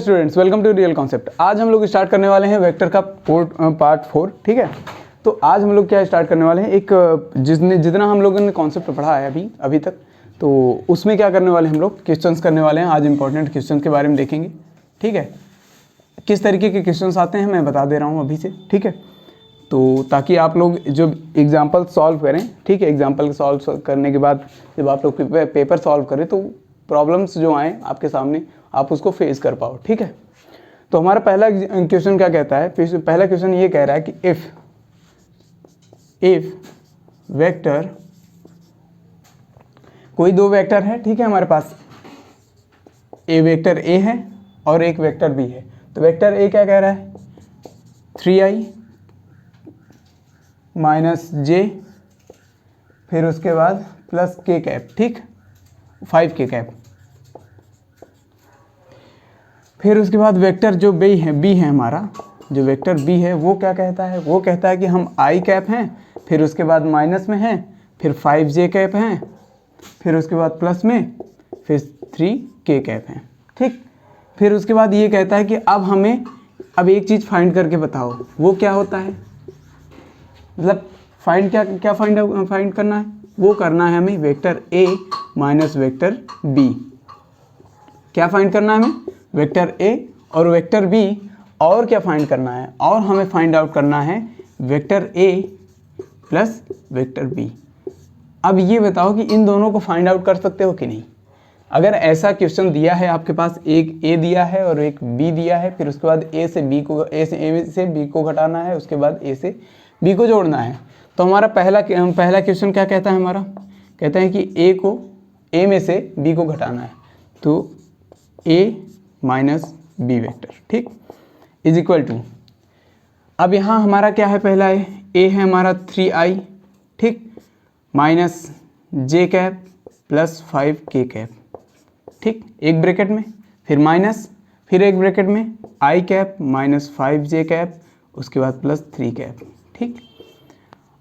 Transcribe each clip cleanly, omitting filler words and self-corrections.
Students, welcome to real concept. आज हम लोग स्टार्ट करने वाले हैं वेक्टर का पार्ट 4। ठीक है, तो आज हम लोग क्या स्टार्ट करने वाले हैं, एक जितना हम लोगों ने कॉन्सेप्ट पढ़ा है अभी तक, तो उसमें क्या करने वाले हैं, हम लोग क्वेश्चंस करने वाले हैं। आज इंपॉर्टेंट क्वेश्चन के बारे में देखेंगे। ठीक है, किस तरीके के क्वेश्चंस आते हैं मैं बता दे रहा हूँ अभी से। ठीक है, तो ताकि आप लोग जो एग्जाम्पल सॉल्व करें, ठीक है, एग्जाम्पल सॉल्व करने के बाद जब आप लोग पेपर सॉल्व करें तो प्रॉब्लम्स जो आए आपके सामने आप उसको फेस कर पाओ। ठीक है, तो हमारा पहला क्वेश्चन क्या कहता है, पहला क्वेश्चन ये कह रहा है कि इफ वेक्टर, कोई दो वेक्टर है, ठीक है, हमारे पास ए वेक्टर ए है और एक वेक्टर बी है। तो वेक्टर ए क्या कह रहा है, 3i माइनस जे, फिर उसके बाद प्लस के कैप, ठीक, 5k कैप। फिर उसके बाद वेक्टर जो बी है हमारा, जो वेक्टर बी है वो क्या कहता है, वो कहता है कि हम i कैप हैं, फिर उसके बाद माइनस में हैं, फिर 5j कैप हैं, फिर उसके बाद प्लस में, फिर 3k कैप हैं। ठीक, फिर उसके बाद ये कहता है कि अब हमें एक चीज़ फाइंड करके बताओ, वो क्या होता है, मतलब फाइंड करना है, वो करना है हमें vector a minus vector b। क्या फाइंड करना है हमें, वेक्टर a और वेक्टर b। और क्या फाइंड करना है, और हमें फाइंड आउट करना है vector a plus vector b। अब ये बताओ कि इन दोनों को फाइंड आउट कर सकते हो कि नहीं। अगर ऐसा क्वेश्चन दिया है आपके पास, एक a दिया है और एक b दिया है, फिर उसके बाद a से b को घटाना है, उसके बाद a से b को जोड़ना है, तो हमारा पहला क्वेश्चन क्या कहता है, हमारा कहता है कि a में से b को घटाना है, तो a माइनस बी वेक्टर, ठीक, इज इक्वल टू, अब यहाँ हमारा क्या है, पहला है a है हमारा 3i, ठीक, माइनस जे कैप प्लस 5k कैप, ठीक, एक ब्रैकेट में, फिर माइनस, फिर एक ब्रैकेट में i cap minus 5j cap, उसके बाद प्लस 3 कैप। ठीक,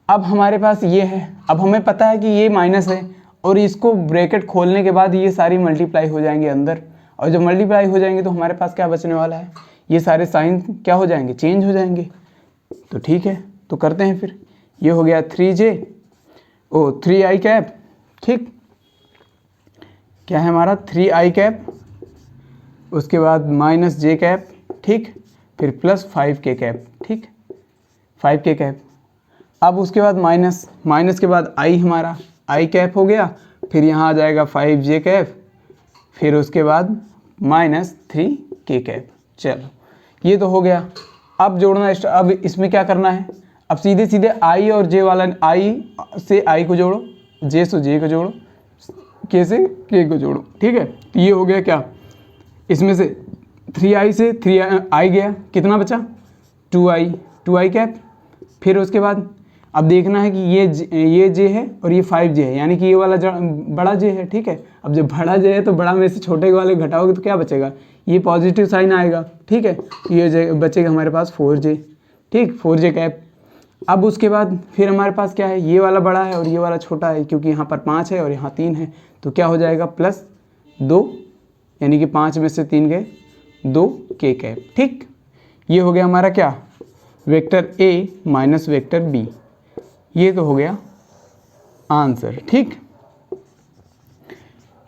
अब हमारे पास ये है, अब हमें पता है कि ये माइनस है और इसको ब्रैकेट खोलने के बाद ये सारी मल्टीप्लाई हो जाएंगे अंदर, और जब मल्टीप्लाई हो जाएंगे तो हमारे पास क्या बचने वाला है, ये सारे साइन क्या हो जाएंगे, चेंज हो जाएंगे। तो ठीक है, तो करते हैं फिर, ये हो गया 3i कैप, ठीक, क्या है हमारा 3i कैप, उसके बाद माइनस जे कैप, ठीक, फिर प्लस 5k कैप, ठीक, 5k कैप। अब उसके बाद माइनस के बाद i हमारा i कैप हो गया, फिर यहाँ आ जाएगा 5j कैप, फिर उसके बाद माइनस 3k कैप। चलो ये तो हो गया। अब जोड़ना, अब इसमें क्या करना है, अब सीधे सीधे i और j वाला, i से i को जोड़ो, j से j को जोड़ो, k से k को जोड़ो। ठीक है, तो ये हो गया क्या, इसमें से 3i से 3i गया, कितना बचा 2i कैप। फिर उसके बाद अब देखना है कि ये j है और ये 5j है, यानी कि ये वाला बड़ा j है। ठीक है, अब जब बड़ा j है तो बड़ा में से छोटे वाले घटाओगे तो क्या बचेगा, ये पॉजिटिव साइन आएगा। ठीक है, ये बचेगा हमारे पास 4j, ठीक, 4j कैप। अब उसके बाद फिर हमारे पास क्या है, ये वाला बड़ा है और ये वाला छोटा है, क्योंकि यहाँ पर 5 है और यहाँ 3 है, तो क्या हो जाएगा प्लस 2, यानी कि 5 में से 3 गए 2k कैप। ठीक, ये हो गया हमारा क्या, vector a minus vector b। ये तो हो गया आंसर। ठीक,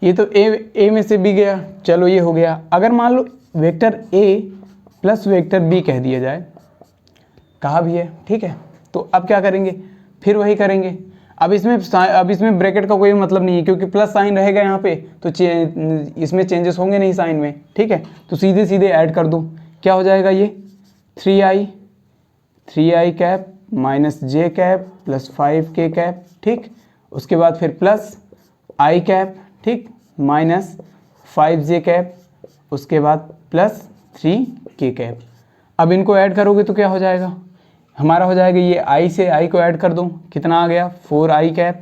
ये तो a में से b गया, चलो ये हो गया। अगर मान लो vector a plus vector b कह दिया जाए, कहा भी है, ठीक है, तो अब क्या करेंगे, फिर वही करेंगे। अब इसमें ब्रैकेट का कोई मतलब नहीं है, क्योंकि प्लस साइन रहेगा यहाँ पे, तो इसमें चेंजेस होंगे नहीं साइन में। ठीक है, तो सीधे सीधे ऐड कर दो, क्या हो जाएगा, ये 3i कैप माइनस जे कैप प्लस 5k कैप, ठीक, उसके बाद फिर प्लस i कैप, ठीक, माइनस 5j कैप, उसके बाद प्लस 3k कैप। अब इनको ऐड करोगे तो क्या हो जाएगा, हमारा हो जाएगा, ये i से i को ऐड कर दो, कितना आ गया 4i कैप,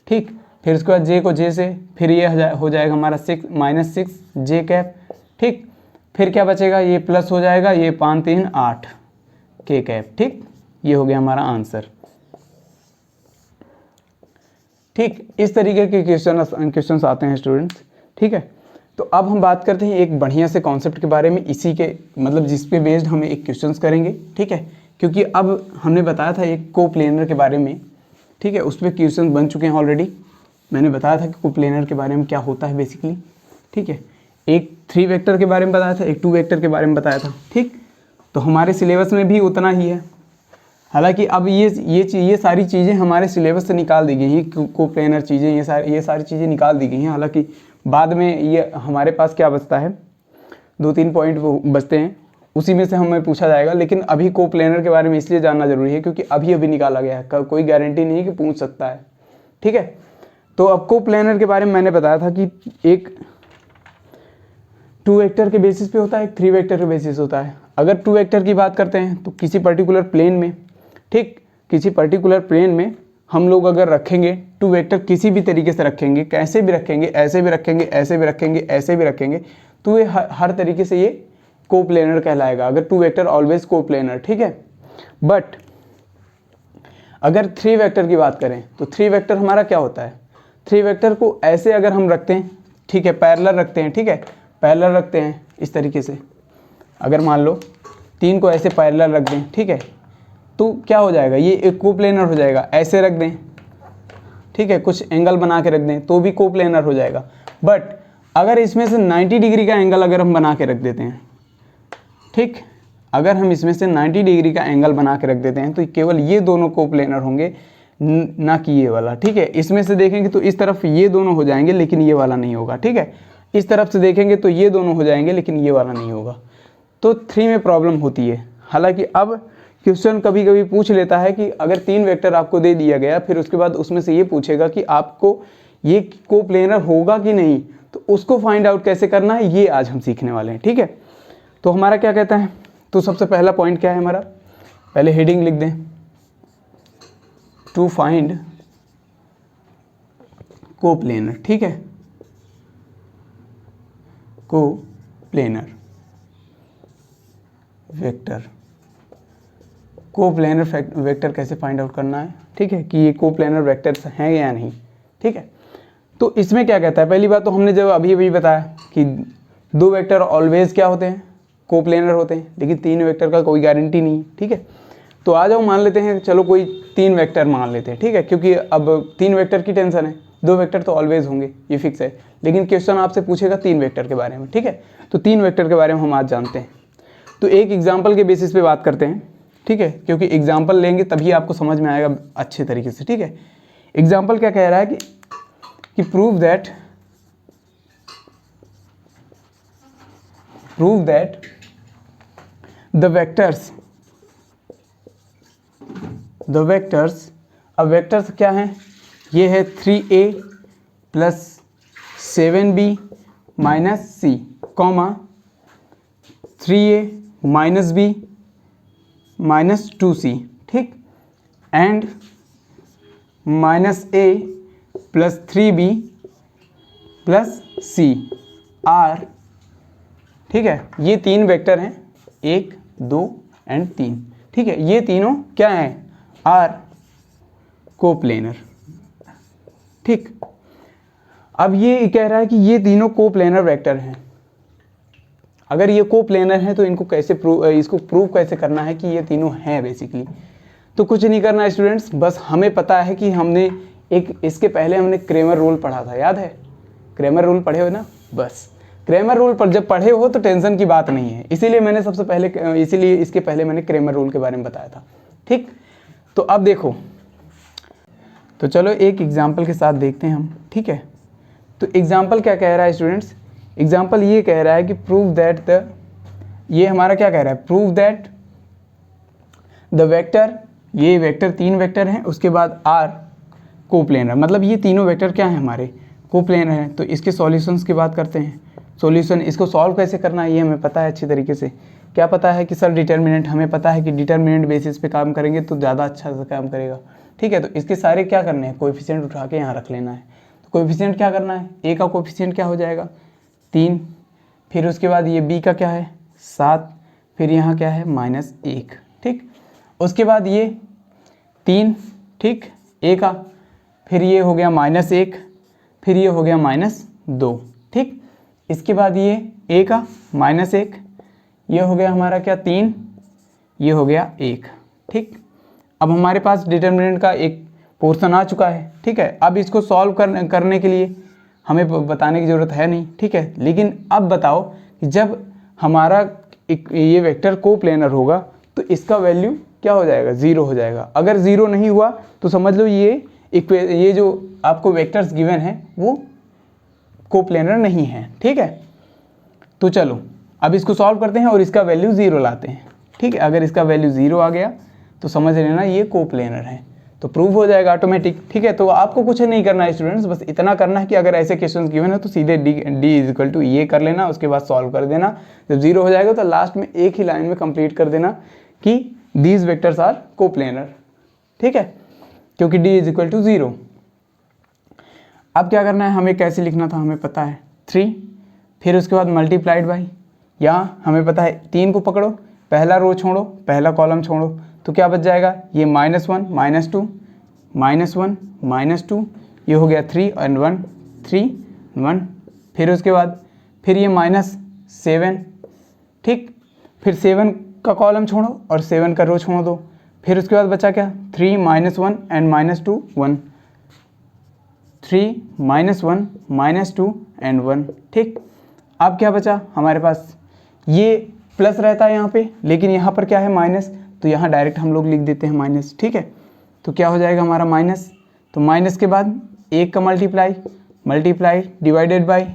ठीक, फिर उसके बाद j को j से, फिर ये हो जाएगा हमारा माइनस 6j कैप, ठीक, फिर क्या बचेगा, ये प्लस हो जाएगा, ये 5 3 8k कैप। ठीक, ये हो गया हमारा आंसर। ठीक, इस तरीके के क्वेश्चंस आते हैं स्टूडेंट्स। ठीक है, तो अब हम बात करते हैं एक बढ़िया से कॉन्सेप्ट के बारे में, इसी के मतलब जिस पे बेस्ड हम एक क्वेश्चंस करेंगे, ठीक है। क्योंकि अब हमने बताया था एक कोप्लेनर के बारे में, ठीक है, उस पर क्वेश्चन बन चुके हैं ऑलरेडी। मैंने बताया था कि कोप्लेनर के बारे में क्या होता है बेसिकली, ठीक है। एक 3 वेक्टर के बारे में बताया था, एक 2 वेक्टर के बारे में बताया था, ठीक। तो हमारे सिलेबस में भी उतना ही है। हालांकि अब ये सारी चीज़ें हमारे सिलेबस से निकाल दी गई हैं, कोप्लेनर चीज़ें, ये सारी चीज़ें निकाल दी गई हैं। हालांकि बाद में ये हमारे पास क्या बचता है, 2-3 पॉइंट वो बचते हैं, उसी में से हमें पूछा जाएगा। लेकिन अभी कोप्लेनर के बारे में इसलिए जानना जरूरी है क्योंकि अभी निकाला गया है, कोई गारंटी नहीं कि पूछ सकता है, ठीक है। तो अब कोप्लेनर के बारे में मैंने बताया था कि एक 2 वेक्टर के बेसिस पे होता है, एक 3 वेक्टर के बेसिस होता है। अगर 2 वेक्टर की बात करते हैं तो किसी पर्टिकुलर प्लेन में, ठीक, किसी पर्टिकुलर प्लेन में हम लोग अगर रखेंगे 2 वेक्टर, किसी भी तरीके से रखेंगे, कैसे भी रखेंगे, ऐसे भी रखेंगे, ऐसे भी रखेंगे, ऐसे भी रखेंगे, तो ये हर तरीके से ये कोप्लेनर कहलाएगा, अगर 2 वेक्टर ऑलवेज कोप्लेनर, ठीक है। बट अगर 3 वेक्टर की बात करें तो 3 वेक्टर हमारा क्या होता है, 3 वेक्टर को ऐसे अगर हम रखते हैं, ठीक है, पैरेलल रखते हैं, ठीक है, पैरेलल रखते हैं इस तरीके से। अगर मान लो 3 को ऐसे पैरेलल रख दें, ठीक है, तो क्या हो जाएगा, ये एक कोप्लेनर हो जाएगा। ऐसे रख दें, ठीक है, कुछ एंगल बना के रख दें तो भी कोप्लेनर हो जाएगा। बट अगर इसमें से 90 डिग्री का एंगल अगर हम बना के रख देते हैं, ठीक, अगर हम इसमें से 90 डिग्री का एंगल बना के रख देते हैं तो केवल ये दोनों कोप्लेनर होंगे, ना कि ये वाला, ठीक है। इसमें से देखेंगे तो इस तरफ ये दोनों हो जाएंगे लेकिन ये वाला नहीं होगा, ठीक है। इस तरफ से देखेंगे तो ये दोनों हो जाएंगे लेकिन ये वाला नहीं होगा। तो 3 में प्रॉब्लम होती है। हालांकि अब क्वेश्चन कभी कभी पूछ लेता है कि अगर 3 वेक्टर आपको दे दिया गया, फिर उसके बाद उसमें से ये पूछेगा कि आपको ये कोप्लेनर होगा कि नहीं, तो उसको फाइंड आउट कैसे करना है, ये आज हम सीखने वाले हैं, ठीक है। तो हमारा क्या कहता है, तो सबसे पहला पॉइंट क्या है हमारा, पहले हेडिंग लिख दें, टू फाइंड कोप्लेनर, ठीक है, कोप्लेनर वेक्टर, कोप्लेनर वेक्टर कैसे फाइंड आउट करना है, ठीक है, कि ये कोप्लेनर वेक्टर्स हैं या नहीं, ठीक है। तो इसमें क्या कहता है, पहली बात तो हमने जब अभी बताया कि 2 वेक्टर ऑलवेज क्या होते हैं, कोप्लेनर होते हैं, लेकिन 3 वेक्टर का कोई गारंटी नहीं, ठीक है। तो आ जाओ मान लेते हैं, चलो कोई 3 वेक्टर मान लेते हैं, ठीक है, क्योंकि अब 3 वेक्टर की टेंशन है, 2 वेक्टर तो ऑलवेज होंगे, ये फिक्स है। लेकिन क्वेश्चन आपसे पूछेगा 3 वेक्टर के बारे में, ठीक है। तो 3 वेक्टर के बारे में हम आज जानते हैं। तो एक एग्जाम्पल के बेसिस पे बात करते हैं, ठीक है, क्योंकि एग्जाम्पल लेंगे तभी आपको समझ में आएगा अच्छे तरीके से, ठीक है। एग्जाम्पल क्या कह रहा है कि प्रूव दैट द वेक्टर्स, अब वेक्टर्स क्या हैं, ये है 3a + 7b - c, comma 3a - b - 2c, ठीक, and -a + 3b + c are, ठीक है। ये 3 वेक्टर हैं, 1, 2 एंड 3, ठीक है। ये तीनों क्या हैं, आर कोप्लेनर, ठीक। अब ये कह रहा है कि ये तीनों कोप्लेनर वेक्टर हैं। अगर ये कोप्लेनर है तो इनको कैसे इसको प्रूव कैसे करना है कि ये तीनों हैं बेसिकली। तो कुछ नहीं करना है स्टूडेंट्स, बस हमें पता है कि हमने इसके पहले हमने क्रेमर रूल पढ़ा था, याद है, क्रेमर रूल पढ़े हो ना। बस क्रेमर रूल पर जब पढ़े हो तो टेंशन की बात नहीं है, इसीलिए मैंने इसीलिए इसके पहले मैंने क्रेमर रूल के बारे में बताया था, ठीक। तो अब देखो, तो चलो एक एग्जाम्पल के साथ देखते हैं हम, ठीक है। तो एग्जाम्पल क्या कह रहा है स्टूडेंट्स, एग्जाम्पल ये कह रहा है कि प्रूव दैट ये हमारा क्या कह रहा है, प्रूव दैट द वेक्टर, ये वेक्टर 3 वेक्टर हैं, उसके बाद आर कोप्लेनर, मतलब ये तीनों वेक्टर क्या हैं हमारे, कोप्लेनर हैं। तो इसके सॉल्यूशंस की बात करते हैं। सॉल्यूशन, इसको सॉल्व कैसे करना है ये हमें पता है अच्छी तरीके से। क्या पता है कि सर डिटर्मिनेंट, हमें पता है कि डिटर्मिनेंट बेसिस पे काम करेंगे तो ज़्यादा अच्छा से काम करेगा, ठीक है। तो इसके सारे क्या करने हैं, कोएफिशिएंट उठा के यहाँ रख लेना है। तो कोएफिशिएंट क्या करना है, ए का कोएफिशिएंट क्या हो जाएगा 3, फिर उसके बाद ये बी का क्या है 7, फिर यहाँ क्या है -1, ठीक। उसके बाद ये 3, ठीक, ए का, फिर ये हो गया -1, फिर ये हो गया -2, ठीक। इसके बाद ये a का -1, ये हो गया हमारा क्या 3, ये हो गया 1। ठीक, अब हमारे पास डिटर्मिनेंट का एक पोर्शन आ चुका है। ठीक है, अब इसको सॉल्व करने के लिए हमें बताने की ज़रूरत है नहीं। ठीक है, लेकिन अब बताओ कि जब हमारा ये वेक्टर कोप्लेनर होगा तो इसका वैल्यू क्या हो जाएगा, 0 हो जाएगा। अगर 0 नहीं हुआ तो समझ लो ये जो आपको वेक्टर्स गिवन है वो कोप्लेनर नहीं है। ठीक है, तो चलो अब इसको सॉल्व करते हैं और इसका वैल्यू 0 लाते हैं। ठीक है, अगर इसका वैल्यू 0 आ गया तो समझ लेना ये कोप्लेनर है, तो प्रूव हो जाएगा ऑटोमेटिक। ठीक है, तो आपको कुछ नहीं करना है स्टूडेंट्स, बस इतना करना है कि अगर ऐसे क्वेश्चन गिवन है तो सीधे डी इज इक्वल टू ये कर लेना, उसके बाद सॉल्व कर देना। जब 0 हो जाएगा तो लास्ट में एक ही लाइन में कंप्लीट कर देना कि दीज वेक्टर्स आर कोप्लेनर। ठीक है, क्योंकि डी इज इक्वल टू 0। अब क्या करना है, हमें कैसे लिखना था हमें पता है, 3, फिर उसके बाद मल्टीप्लाइड बाई, यहाँ हमें पता है 3 को पकड़ो, पहला रो छोड़ो, पहला कॉलम छोड़ो, तो क्या बच जाएगा, ये -1 -2 -1 -2, ये हो गया 3 और 1 3 1, फिर उसके बाद फिर ये -7। ठीक, फिर 7 का कॉलम छोड़ो और 7 का रो छोड़ दो, फिर उसके बाद बचा क्या, 3 -1 एंड -2 1, 3 -1 -2 एंड 1। ठीक, अब क्या बचा हमारे पास, ये प्लस रहता है यहाँ पे, लेकिन यहाँ पर क्या है माइनस, तो यहाँ डायरेक्ट हम लोग लिख देते हैं माइनस। ठीक है, तो क्या हो जाएगा हमारा माइनस, तो माइनस के बाद 1 का multiply divided by,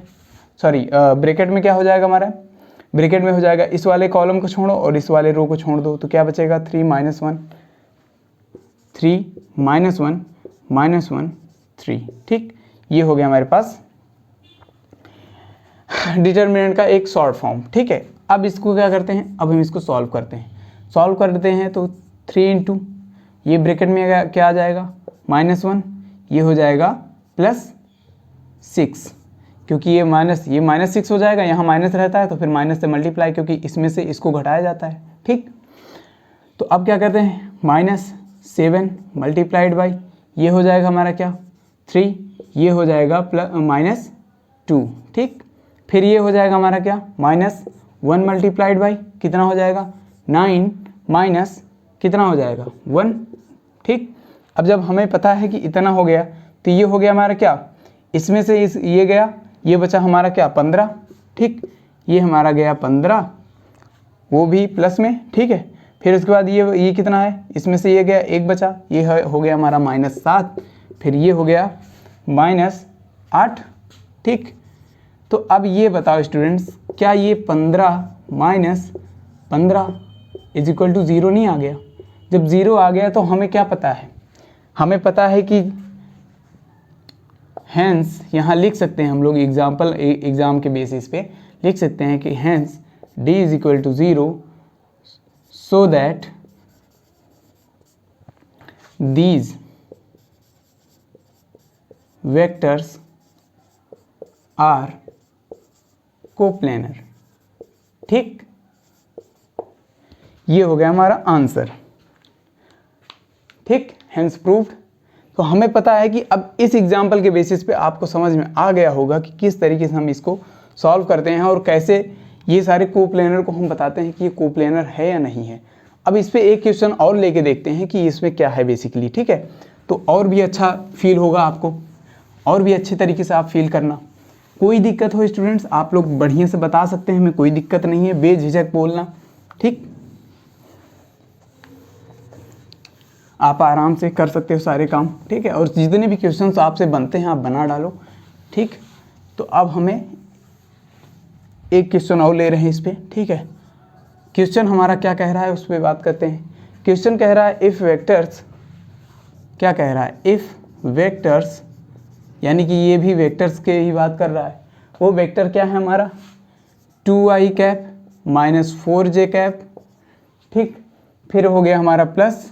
sorry bracket में क्या हो जाएगा हमारा, ब्रैकेट में हो जाएगा इस वाले कॉलम को छोड़ो और इस वाले रो को छोड़ दो, तो क्या बचेगा 3 -1 3। ठीक, ये हो गया हमारे पास डिटर्मिनेंट का एक शॉर्ट फॉर्म। ठीक है, अब इसको क्या करते हैं, अब हम इसको सॉल्व करते हैं। सॉल्व करते हैं तो 3 इंटू ये ब्रैकेट में क्या आ जाएगा -1, ये हो जाएगा +6, क्योंकि ये -6 हो जाएगा, यहाँ माइनस रहता है तो फिर माइनस से मल्टीप्लाई, क्योंकि इसमें से इसको घटाया जाता है। ठीक, तो अब क्या करते हैं, -7 मल्टीप्लाइड बाई, ये हो जाएगा हमारा क्या 3, ये हो जाएगा -2। ठीक, फिर ये हो जाएगा हमारा क्या -1 मल्टीप्लाइड बाई कितना हो जाएगा 9 माइनस कितना हो जाएगा 1। ठीक, अब जब हमें पता है कि इतना हो गया तो ये हो गया हमारा क्या, इसमें से ये गया, ये बचा हमारा क्या 15। ठीक, ये हमारा गया 15, वो भी प्लस में। ठीक है, फिर उसके बाद ये कितना है, इसमें से ये गया 1 बचा, ये हो गया हमारा -7, फिर ये हो गया -8। ठीक, तो अब ये बताओ स्टूडेंट्स, क्या ये 15 - 15 इज इक्वल टू 0 नहीं आ गया। जब 0 आ गया तो हमें क्या पता है, हमें पता है कि हैंस, यहाँ लिख सकते हैं हम लोग एग्जाम के बेसिस पे लिख सकते हैं कि hence d is equal to 0 so that these vectors are coplanar. ठीक, ये हो गया हमारा आंसर। ठीक, हेंस प्रूव्ड। तो हमें पता है कि अब इस एग्जाम्पल के बेसिस पे आपको समझ में आ गया होगा कि किस तरीके से हम इसको सॉल्व करते हैं और कैसे ये सारे कोप्लेनर को हम बताते हैं कि ये कोप्लेनर है या नहीं है। अब इस पे एक क्वेश्चन और लेके देखते हैं कि इसमें क्या है बेसिकली। ठीक है, तो और भी अच्छा फील होगा आपको, और भी अच्छे तरीके से आप फील करना। कोई दिक्कत हो स्टूडेंट्स, आप लोग बढ़िया से बता सकते हैं, हमें कोई दिक्कत नहीं है, बेझिझक बोलना। ठीक, आप आराम से कर सकते हो सारे काम। ठीक है, और जितने भी क्वेश्चंस आपसे बनते हैं आप बना डालो। ठीक, तो अब हमें एक क्वेश्चन और ले रहे हैं इस पर। ठीक है, क्वेश्चन हमारा क्या कह रहा है उस पर बात करते हैं। क्वेश्चन कह रहा है इफ़ वेक्टर्स, क्या कह रहा है, इफ़ वेक्टर्स, यानी कि ये भी वेक्टर्स के ही बात कर रहा है। वो वेक्टर क्या है हमारा 2i कैप -4j कैप। ठीक, फिर हो गया हमारा plus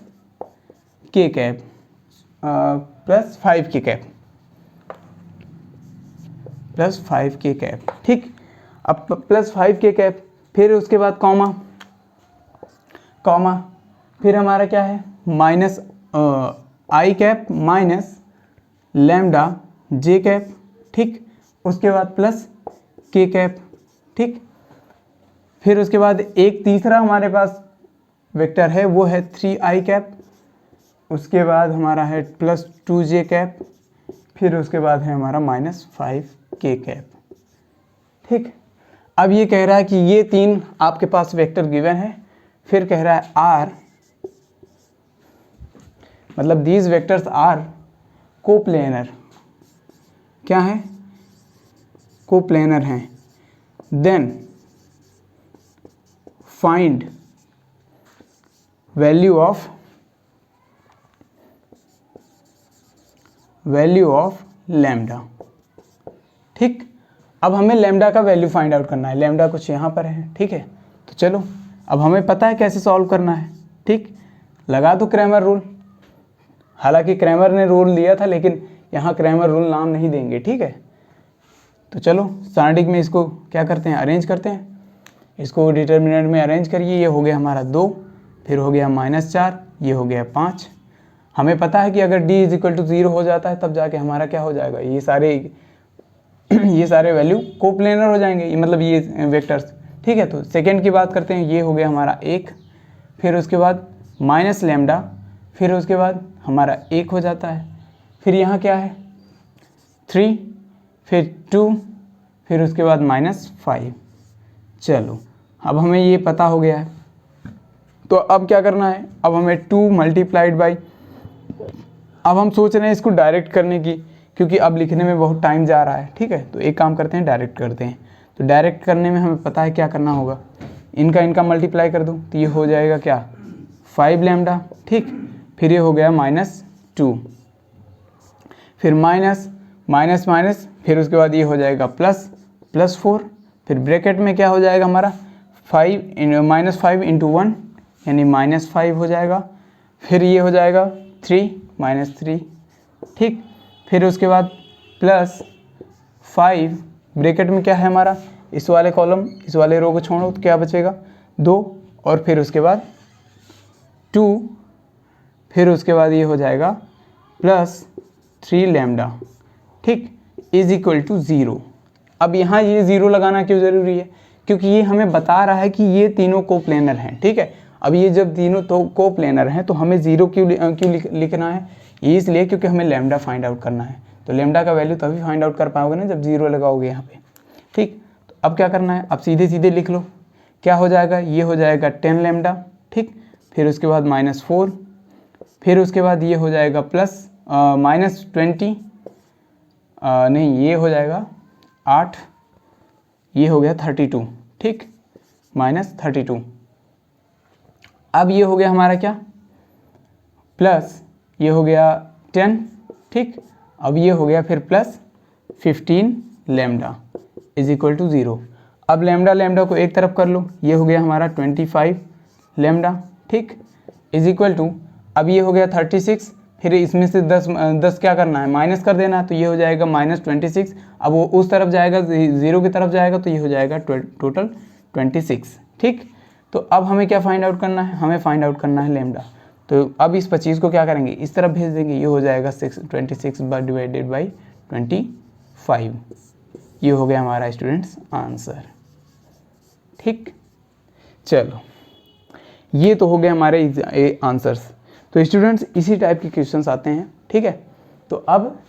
k cap plus 5k cap, plus 5k cap. ठीक, अब प्लस 5k कैप, फिर उसके बाद कॉमा, फिर हमारा क्या है -i cap minus lambda j cap. ठीक, उसके बाद प्लस के कैप, ठीक। फिर उसके बाद एक तीसरा हमारे पास वेक्टर है, वो है 3i कैप। उसके बाद हमारा है +2j कैप। फिर उसके बाद है हमारा -5k कैप, ठीक। अब ये कह रहा है कि ये 3 आपके पास वेक्टर गिवन है। फिर कह रहा है आर, मतलब दीज वेक्टर्स आर कोप्लेनर, क्या है, कोप्लेनर हैं। Then find value of lambda, ठीक। अब हमें लैम्डा का वैल्यू फाइंड आउट करना है। लैम्डा कुछ यहाँ पर है, ठीक है। तो चलो, अब हमें पता है कैसे सॉल्व करना है, ठीक। लगा दो क्रैमर रूल। हालांकि क्रैमर ने रूल दिया था, लेकिन यहाँ क्रैमर रूल नाम नहीं देंगे, ठीक है। तो चलो स्टार्टिंग में इसको क्या करते हैं, अरेंज करते हैं। इसको डिटर्मिनेंट में अरेंज करिए। ये हो गया हमारा 2, फिर हो गया -4, ये हो गया 5। हमें पता है कि अगर d = 0 हो जाता है तब जाके हमारा क्या हो जाएगा, ये सारे वैल्यू कोप्लेनर हो जाएंगे, ये मतलब ये वेक्टर्स, ठीक है। तो सेकेंड की बात करते हैं। ये हो गया हमारा 1, फिर उसके बाद -λ, फिर उसके बाद हमारा 1 हो जाता है। फिर यहाँ क्या है 3, फिर 2, फिर उसके बाद -5। चलो, अब हमें ये पता हो गया है। तो अब क्या करना है, अब हमें 2 मल्टीप्लाइड बाई, अब हम सोच रहे हैं इसको डायरेक्ट करने की, क्योंकि अब लिखने में बहुत टाइम जा रहा है, ठीक है। तो एक काम करते हैं, डायरेक्ट करते हैं। तो डायरेक्ट करने में हमें पता है क्या करना होगा, इनका मल्टीप्लाई कर दूँ तो ये हो जाएगा क्या 5λ, ठीक। फिर ये हो गया -2, फिर माइनस, फिर उसके बाद ये हो जाएगा +4, फिर ब्रैकेट में क्या हो जाएगा हमारा -5 × 1 यानी -5 हो जाएगा। फिर ये हो जाएगा 3 -3, ठीक। फिर उसके बाद +5, ब्रैकेट में क्या है हमारा, इस वाले कॉलम, इस वाले रो को छोड़ो तो क्या बचेगा 2, और फिर उसके बाद 2, फिर उसके बाद ये हो जाएगा +3λ, ठीक, = 0। अब यहाँ ये 0 लगाना क्यों ज़रूरी है, क्योंकि ये हमें बता रहा है कि ये तीनों कोप्लेनर हैं, ठीक है। अब ये जब तीनों तो कोप्लेनर हैं तो हमें 0 क्यों लिखना है, ये इसलिए क्योंकि हमें लैम्डा फाइंड आउट करना है। तो लैम्डा का वैल्यू तभी फाइंड आउट कर पाओगे ना जब 0 लगाओगे यहाँ पे, ठीक। तो अब क्या करना है, अब सीधे लिख लो, क्या हो जाएगा, ये हो जाएगा 10λ, ठीक। फिर उसके बाद -4, फिर उसके बाद ये हो जाएगा -20, नहीं ये हो जाएगा 8, ये हो गया 32, ठीक, -32। अब ये हो गया हमारा क्या प्लस, ये हो गया 10, ठीक। अब ये हो गया फिर +15λ = 0। अब लैम्डा को एक तरफ कर लो, ये हो गया हमारा 25λ, ठीक, = अब ये हो गया 36, फिर इसमें से 10 क्या करना है, माइनस कर देना है, तो ये हो जाएगा -26। अब वो उस तरफ जाएगा, 0 की तरफ जाएगा, तो ये हो जाएगा टोटल 26, ठीक। तो अब हमें क्या फाइंड आउट करना है, हमें फाइंड आउट करना है लैम्डा। तो अब इस 25 को क्या करेंगे, इस तरफ भेज देंगे, ये हो जाएगा 26/25। ये हो गया हमारा स्टूडेंट्स आंसर, ठीक। चलो, ये तो हो गए हमारे आंसर्स। तो स्टूडेंट्स इसी टाइप के क्वेश्चंस आते हैं, ठीक है। तो अब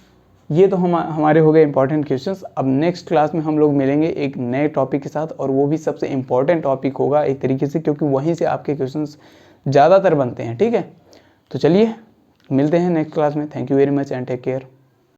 ये तो हमारे हो गए इंपॉर्टेंट क्वेश्चंस। अब नेक्स्ट क्लास में हम लोग मिलेंगे एक नए टॉपिक के साथ, और वो भी सबसे इम्पॉर्टेंट टॉपिक होगा एक तरीके से, क्योंकि वहीं से आपके क्वेश्चंस ज़्यादातर बनते हैं, ठीक है। तो चलिए मिलते हैं नेक्स्ट क्लास में। Thank you very much and take care.